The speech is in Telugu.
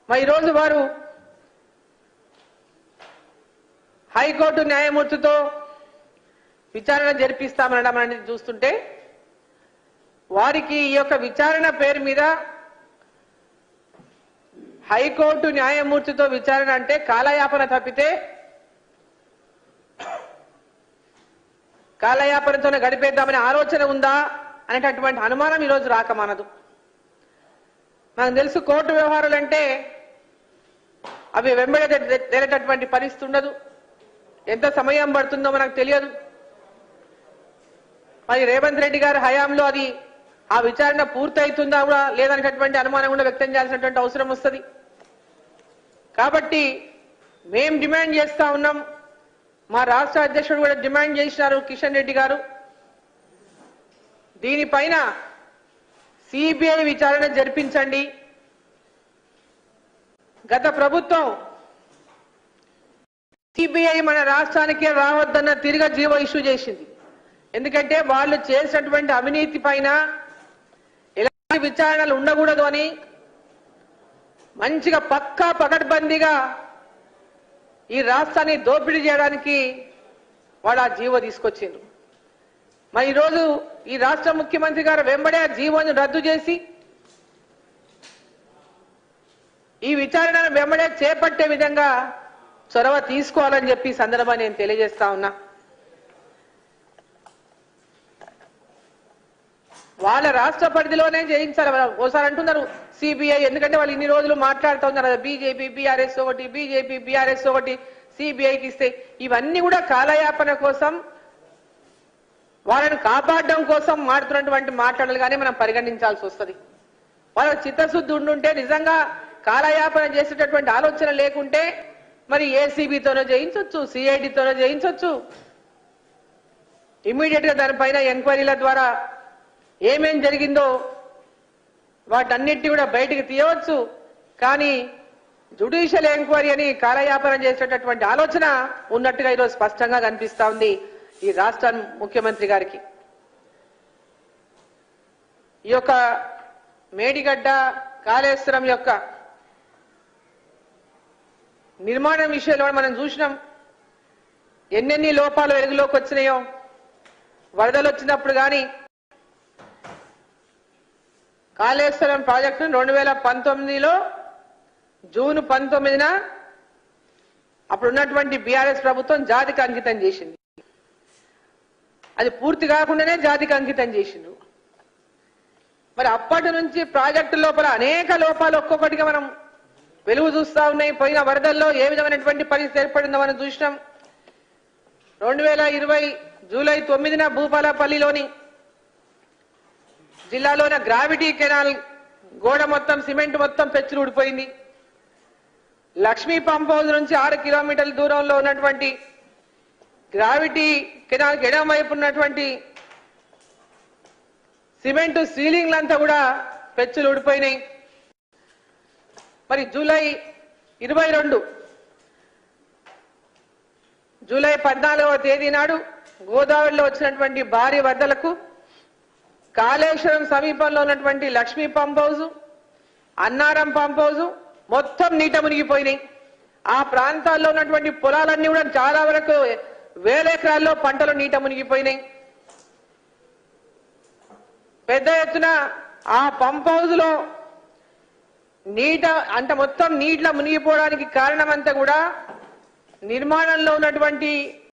మరి ఈరోజు వారు హైకోర్టు న్యాయమూర్తితో విచారణ జరిపిస్తామనడం అనేది చూస్తుంటే వారికి ఈ యొక్క విచారణ పేరు మీద హైకోర్టు న్యాయమూర్తితో విచారణ అంటే కాలయాపన తప్పితే కాలయాపనతోనే గడిపేద్దామనే ఆలోచన ఉందా అనేటటువంటి అనుమానం ఈరోజు రాకమానదు. మనకు తెలుసు కోర్టు వ్యవహారాలు అంటే అవి వెంబడేటటువంటి పరిస్థితి ఉండదు. ఎంత సమయం పడుతుందో మనకు తెలియదు. మరి రేవంత్ రెడ్డి గారి హయాంలో అది ఆ విచారణ పూర్తవుతుందా కూడా లేదనేటటువంటి అనుమానం కూడా వ్యక్తం చేయాల్సినటువంటి అవసరం వస్తుంది. కాబట్టి మేం డిమాండ్ చేస్తా ఉన్నాం, మా రాష్ట్ర అధ్యక్షుడు కూడా డిమాండ్ చేసినారు కిషన్ రెడ్డి గారు, దీనిపైన సిబిఐ విచారణ జరిపించండి. గత ప్రభుత్వం సిబిఐ మన రాష్ట్రానికే రావద్దన్న తిరిగి జీవో ఇష్యూ చేసింది. ఎందుకంటే వాళ్ళు చేసినటువంటి అవినీతి పైన ఎలాంటి విచారణలు ఉండకూడదు అని మంచిగా పక్కా పకడ్బందీగా ఈ రాష్ట్రాన్ని దోపిడీ చేయడానికి వాడు ఆ జీవో తీసుకొచ్చిండ్రు. మరి ఈరోజు ఈ రాష్ట్ర ముఖ్యమంత్రి గారు వెంబడే ఆ జీవోని రద్దు చేసి ఈ విచారణను వెంబడే చేపట్టే విధంగా చొరవ తీసుకోవాలని చెప్పి సందర్భాన్ని నేను తెలియజేస్తా ఉన్నా. వాళ్ళ రాష్ట్ర పరిధిలోనే చేయించాలి. ఓసారి అంటున్నారు సిబిఐ, ఎందుకంటే వాళ్ళు ఇన్ని రోజులు మాట్లాడుతూ ఉన్నారు బీజేపీ బీఆర్ఎస్ ఒకటి, బీజేపీ బీఆర్ఎస్ ఒకటి, సిబిఐకి ఇస్తే ఇవన్నీ కూడా కాలయాపన కోసం వాళ్ళని కాపాడడం కోసం మాట్లాడుతున్నటువంటి మాట్లాడలుగానే మనం పరిగణించాల్సి వస్తుంది. వాళ్ళ చిత్తశుద్ధి ఉండుంటే నిజంగా కాలయాపన చేసేటటువంటి ఆలోచన లేకుంటే మరి ఏసీబీతోనో చేయించవచ్చు, సిఐడితోనో చేయించవచ్చు, ఇమ్మీడియట్ గా దానిపైన ఎంక్వైరీల ద్వారా ఏమేం జరిగిందో వాటన్నిటిని కూడా బయటికి తీయవచ్చు. కానీ జ్యుడిషియల్ ఎంక్వైరీ అని కాలయాపన చేసేటటువంటి ఆలోచన ఉన్నట్టుగా ఈరోజు స్పష్టంగా కనిపిస్తా ఉంది ఈ రాష్ట్ర ముఖ్యమంత్రి గారికి. ఈ యొక్క మేడిగడ్డ కాళేశ్వరం యొక్క నిర్మాణం విషయంలో మనం చూసినాం ఎన్నెన్ని లోపాలు వెలుగులోకి వచ్చినాయో. వరదలు వచ్చినప్పుడు కానీ కాళేశ్వరం ప్రాజెక్టును 2019లో జూన్ 19న అప్పుడున్నటువంటి బీఆర్ఎస్ ప్రభుత్వం జాతికి అంకితం చేసింది. అది పూర్తి కాకుండానే జాతికి అంకితం చేసిండ్రు. మరి అప్పటి నుంచి ప్రాజెక్టు లోపల అనేక లోపాలు ఒక్కొక్కటిగా మనం వెలుగు చూస్తా ఉన్నాయి. పోయిన వరదల్లో ఏ విధమైనటువంటి పరిస్థితి ఏర్పడిందో మనం చూసినాం. 2020 జూలై 9న భూపాలపల్లిలోని జిల్లాలోని గ్రావిటీ కెనాల్ గోడ మొత్తం సిమెంట్ మొత్తం పెచ్చులు ఊడిపోయింది. లక్ష్మీ పంప్ హౌస్ నుంచి 6 కిలోమీటర్ల దూరంలో ఉన్నటువంటి గ్రావిటీ కెనాల్ ఎడమ వైపు ఉన్నటువంటి సిమెంట్ సీలింగ్లంతా కూడా పెచ్చులు ఊడిపోయినాయి. మరి జూలై 14వ తేదీ నాడు గోదావరిలో వచ్చినటువంటి భారీ వరదలకు కాళేశ్వరం సమీపంలో ఉన్నటువంటి Lakshmi pump house, Annaram pump house మొత్తం నీట మునిగిపోయినాయి. ఆ ప్రాంతాల్లో ఉన్నటువంటి పొలాలన్నీ కూడా చాలా వరకు వేల ఎకరాల్లో పంటలు నీట మునిగిపోయినాయి. పెద్ద ఎత్తున ఆ పంప్ హౌస్ లో మొత్తం నీటిలో మునిగిపోవడానికి కారణమంతా కూడా నిర్మాణంలో ఉన్నటువంటి